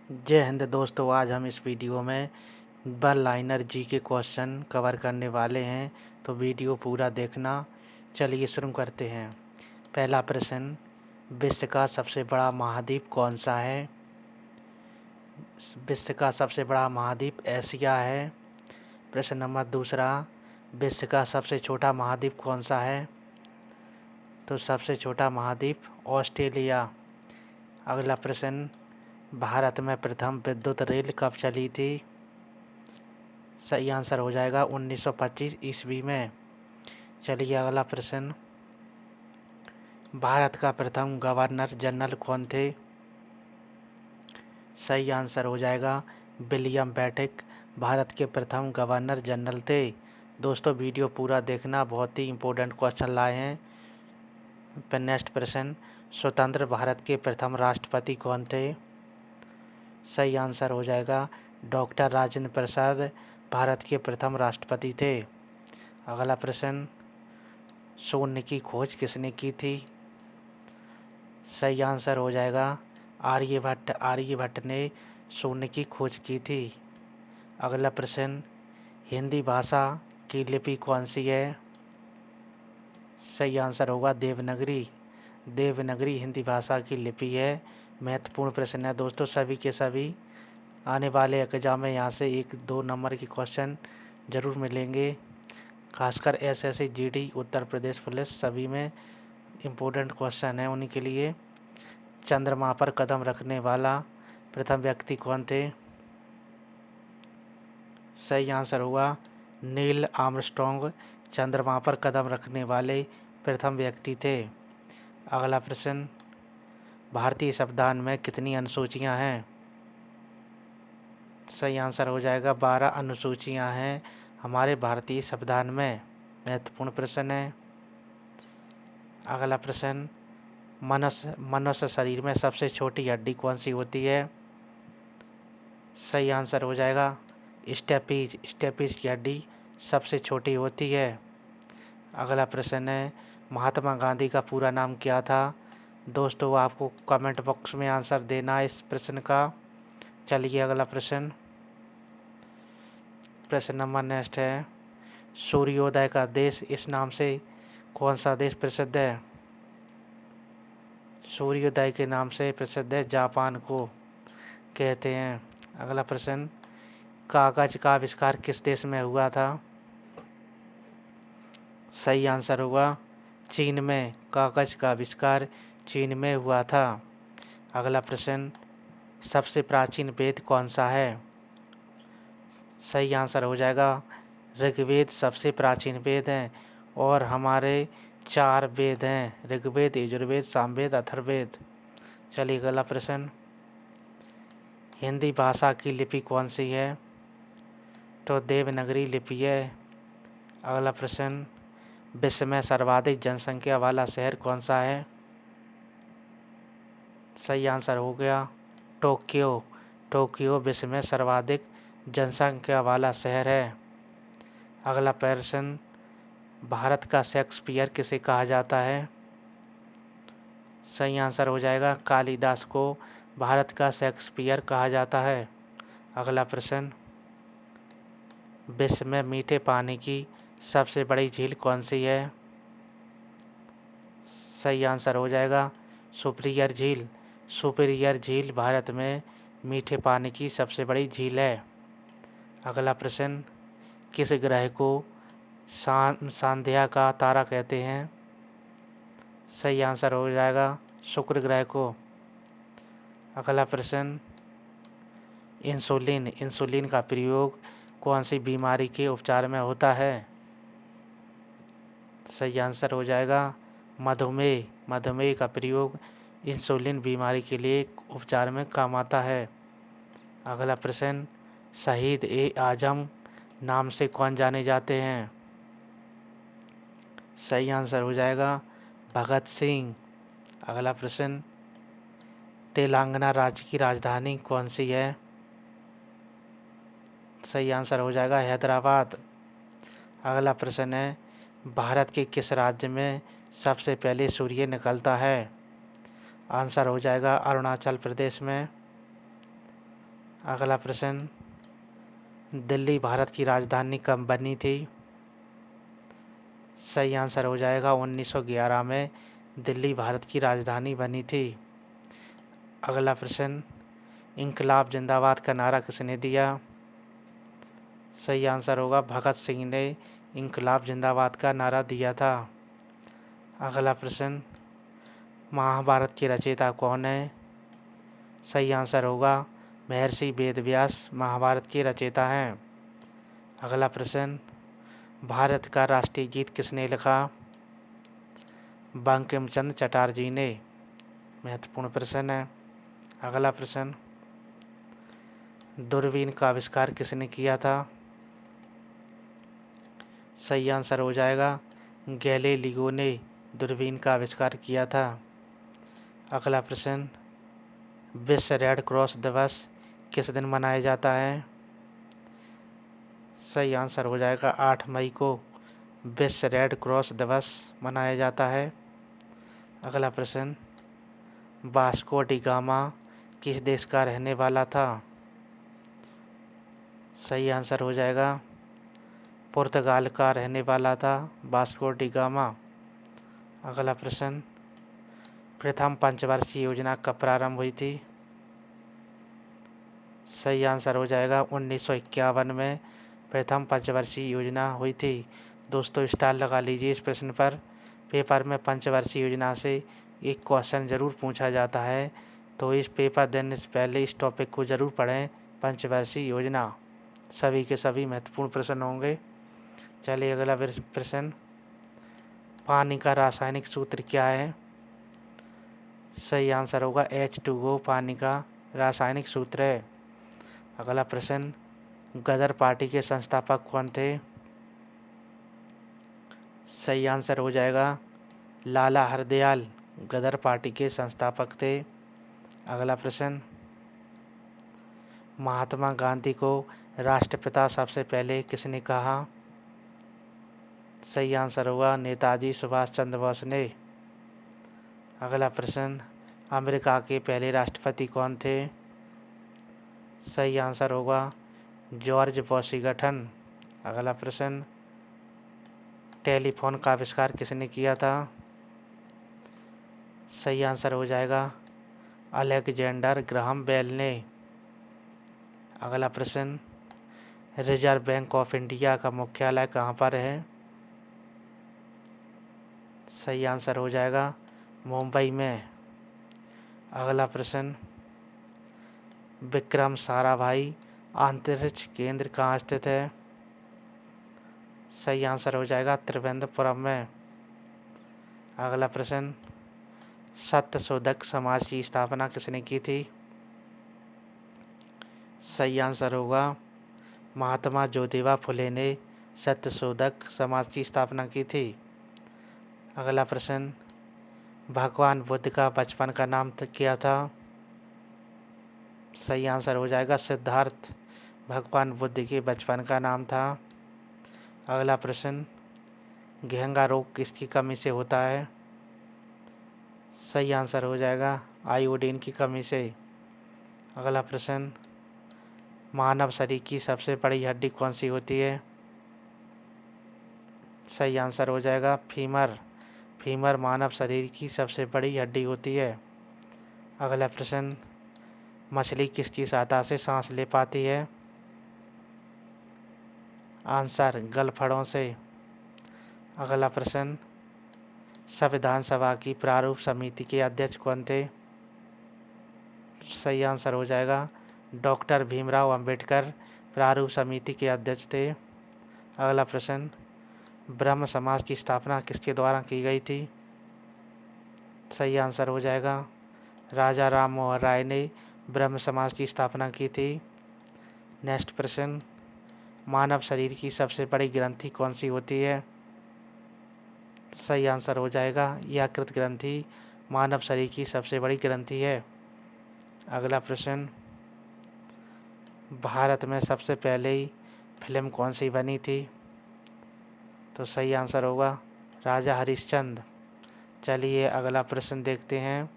जय हिंद दोस्तों। आज हम इस वीडियो में वन लाइनर जी के क्वेश्चन कवर करने वाले हैं, तो वीडियो पूरा देखना। चलिए शुरू करते हैं। पहला प्रश्न, विश्व का सबसे बड़ा महाद्वीप कौन सा है? विश्व का सबसे बड़ा महाद्वीप एशिया है। प्रश्न नंबर दूसरा, विश्व का सबसे छोटा महाद्वीप कौन सा है? तो सबसे छोटा महाद्वीप ऑस्ट्रेलिया। अगला प्रश्न, भारत में प्रथम विद्युत रेल कब चली थी? सही आंसर हो जाएगा 1925 ईस्वी में। चलिए अगला प्रश्न, भारत का प्रथम गवर्नर जनरल कौन थे? सही आंसर हो जाएगा विलियम बेंटिक भारत के प्रथम गवर्नर जनरल थे। दोस्तों वीडियो पूरा देखना, बहुत ही इम्पोर्टेंट क्वेश्चन लाए हैं। फिर नेक्स्ट प्रश्न, स्वतंत्र भारत के प्रथम राष्ट्रपति कौन थे? सही आंसर हो जाएगा डॉक्टर राजेंद्र प्रसाद भारत के प्रथम राष्ट्रपति थे। अगला प्रश्न, शून्य की खोज किसने की थी? सही आंसर हो जाएगा आर्यभट्ट ने शून्य की खोज की थी। अगला प्रश्न, हिंदी भाषा की लिपि कौन सी है? सही आंसर होगा देवनागरी। देवनागरी हिंदी भाषा की लिपि है। महत्वपूर्ण प्रश्न है दोस्तों, सभी के सभी आने वाले एग्जाम में यहाँ से 1-2 नंबर के क्वेश्चन ज़रूर मिलेंगे। खासकर SSC GD Uttar Pradesh police सभी में इम्पोर्टेंट क्वेश्चन है उन्हीं के लिए। चंद्रमा पर कदम रखने वाला प्रथम व्यक्ति कौन थे? सही आंसर हुआ नील आर्मस्ट्रॉन्ग चंद्रमा पर कदम रखने वाले प्रथम व्यक्ति थे। अगला प्रश्न, भारतीय संविधान में कितनी अनुसूचियां हैं? सही आंसर हो जाएगा 12 अनुसूचियां हैं हमारे भारतीय संविधान में। महत्वपूर्ण प्रश्न है। अगला प्रश्न, मनुष्य शरीर में सबसे छोटी हड्डी कौन सी होती है? सही आंसर हो जाएगा स्टेपीज की हड्डी सबसे छोटी होती है। अगला प्रश्न है, महात्मा गांधी का पूरा नाम क्या था? दोस्तों आपको कमेंट बॉक्स में आंसर देना है इस प्रश्न का। चलिए अगला प्रश्न नंबर नेक्स्ट है, सूर्योदय का देश इस नाम से कौन सा देश प्रसिद्ध है? सूर्योदय के नाम से प्रसिद्ध है जापान को कहते हैं। अगला प्रश्न, कागज का आविष्कार किस देश में हुआ था? सही आंसर होगा चीन में। कागज का आविष्कार चीन में हुआ था। अगला प्रश्न, सबसे प्राचीन वेद कौन सा है? सही आंसर हो जाएगा ऋग्वेद सबसे प्राचीन वेद हैं और हमारे 4 वेद हैं, ऋग्वेद, यजुर्वेद, सामवेद, अथर्ववेद। चलिए अगला प्रश्न, हिंदी भाषा की लिपि कौन सी है? तो देवनागरी लिपि है। अगला प्रश्न, विश्व में सर्वाधिक जनसंख्या वाला शहर कौन सा है? सही आंसर हो गया टोक्यो। टोक्यो विश्व में सर्वाधिक जनसंख्या वाला शहर है। अगला प्रश्न, भारत का शेक्सपियर किसे कहा जाता है? सही आंसर हो जाएगा कालिदास को भारत का शेक्सपियर कहा जाता है। अगला प्रश्न, विश्व में मीठे पानी की सबसे बड़ी झील कौन सी है? सही आंसर हो जाएगा सुपीरियर झील। सुपीरियर झील भारत में मीठे पानी की सबसे बड़ी झील है। अगला प्रश्न, किस ग्रह को सांध्या का तारा कहते हैं? सही आंसर हो जाएगा शुक्र ग्रह को। अगला प्रश्न, इंसुलिन का प्रयोग कौन सी बीमारी के उपचार में होता है? सही आंसर हो जाएगा मधुमेह। मधुमेह का प्रयोग इंसुलिन बीमारी के लिए उपचार में काम आता है। अगला प्रश्न, शहीद ए आजम नाम से कौन जाने जाते हैं? सही आंसर हो जाएगा भगत सिंह। अगला प्रश्न, तेलंगाना राज्य की राजधानी कौन सी है? सही आंसर हो जाएगा हैदराबाद। अगला प्रश्न है, भारत के किस राज्य में सबसे पहले सूर्य निकलता है? आंसर हो जाएगा अरुणाचल प्रदेश में। अगला प्रश्न, दिल्ली भारत की राजधानी कब बनी थी? सही आंसर हो जाएगा 1911 में दिल्ली भारत की राजधानी बनी थी। अगला प्रश्न, इंकलाब जिंदाबाद का नारा किसने दिया? सही आंसर होगा भगत सिंह ने इंकलाब जिंदाबाद का नारा दिया था। अगला प्रश्न, महाभारत के रचयिता कौन है? सही आंसर होगा महर्षि वेदव्यास महाभारत के रचयिता हैं। अगला प्रश्न, भारत का राष्ट्रीय गीत किसने लिखा? बंकिम चंद्र चटर्जी ने। महत्वपूर्ण प्रश्न है। अगला प्रश्न, दूरबीन का आविष्कार किसने किया था? सही आंसर हो जाएगा गैलीलियो ने दूरबीन का आविष्कार किया था। अगला प्रश्न, विश्व रेड क्रॉस दिवस किस दिन मनाया जाता है? सही आंसर हो जाएगा 8 मई को विश्व रेड क्रॉस दिवस मनाया जाता है। अगला प्रश्न, वास्को डी गामा किस देश का रहने वाला था? सही आंसर हो जाएगा पुर्तगाल का रहने वाला था वास्को डी गामा। अगला प्रश्न, प्रथम पंचवर्षीय योजना कब प्रारंभ हुई थी? सही आंसर हो जाएगा 1951 में प्रथम पंचवर्षीय योजना हुई थी। दोस्तों स्टार लगा लीजिए इस प्रश्न पर। पेपर में पंचवर्षीय योजना से एक क्वेश्चन ज़रूर पूछा जाता है, तो इस पेपर देने से पहले इस टॉपिक को ज़रूर पढ़ें। पंचवर्षीय योजना सभी के सभी महत्वपूर्ण प्रश्न होंगे। चलिए अगला प्रश्न, पानी का रासायनिक सूत्र क्या है? सही आंसर होगा H2O पानी का रासायनिक सूत्र है। अगला प्रश्न, गदर पार्टी के संस्थापक कौन थे? सही आंसर हो जाएगा लाला हरदयाल गदर पार्टी के संस्थापक थे। अगला प्रश्न, महात्मा गांधी को राष्ट्रपिता सबसे पहले किसने कहा? सही आंसर होगा नेताजी सुभाष चंद्र बोस ने। अगला प्रश्न, अमेरिका के पहले राष्ट्रपति कौन थे? सही आंसर होगा जॉर्ज वॉशिंगटन। अगला प्रश्न, टेलीफोन का आविष्कार किसने किया था? सही आंसर हो जाएगा अलेक्जेंडर ग्राहम बेल ने। अगला प्रश्न, रिजर्व बैंक ऑफ इंडिया का मुख्यालय कहाँ पर है? सही आंसर हो जाएगा मुंबई में। अगला प्रश्न, विक्रम साराभाई अंतरिक्ष केंद्र कहाँ स्थित है? सही आंसर हो जाएगा त्रिवेंद्रपुरम में। अगला प्रश्न, सत्यशोधक समाज की स्थापना किसने की थी? सही आंसर होगा महात्मा ज्योतिबा फुले ने सत्यशोधक समाज की स्थापना की थी। अगला प्रश्न, भगवान बुद्ध का बचपन का नाम क्या था? सही आंसर हो जाएगा सिद्धार्थ भगवान बुद्ध के बचपन का नाम था। अगला प्रश्न, घेंगा रोग किसकी कमी से होता है? सही आंसर हो जाएगा आयोडीन की कमी से। अगला प्रश्न, मानव शरीर की सबसे बड़ी हड्डी कौन सी होती है? सही आंसर हो जाएगा फीमर। फीमर मानव शरीर की सबसे बड़ी हड्डी होती है। अगला प्रश्न, मछली किसकी सहायता से सांस ले पाती है? आंसर गलफड़ों से। अगला प्रश्न, संविधान सभा की प्रारूप समिति के अध्यक्ष कौन थे? सही आंसर हो जाएगा डॉक्टर भीमराव अंबेडकर प्रारूप समिति के अध्यक्ष थे। अगला प्रश्न, ब्रह्म समाज की स्थापना किसके द्वारा की गई थी? सही आंसर हो जाएगा राजा राम मोहन राय ने ब्रह्म समाज की स्थापना की थी। नेक्स्ट प्रश्न, मानव शरीर की सबसे बड़ी ग्रंथि कौन सी होती है? सही आंसर हो जाएगा यकृत ग्रंथि मानव शरीर की सबसे बड़ी ग्रंथि है। अगला प्रश्न, भारत में सबसे पहले फिल्म कौन सी बनी थी? तो सही आंसर होगा राजा हरिश्चंद्र। चलिए अगला प्रश्न देखते हैं।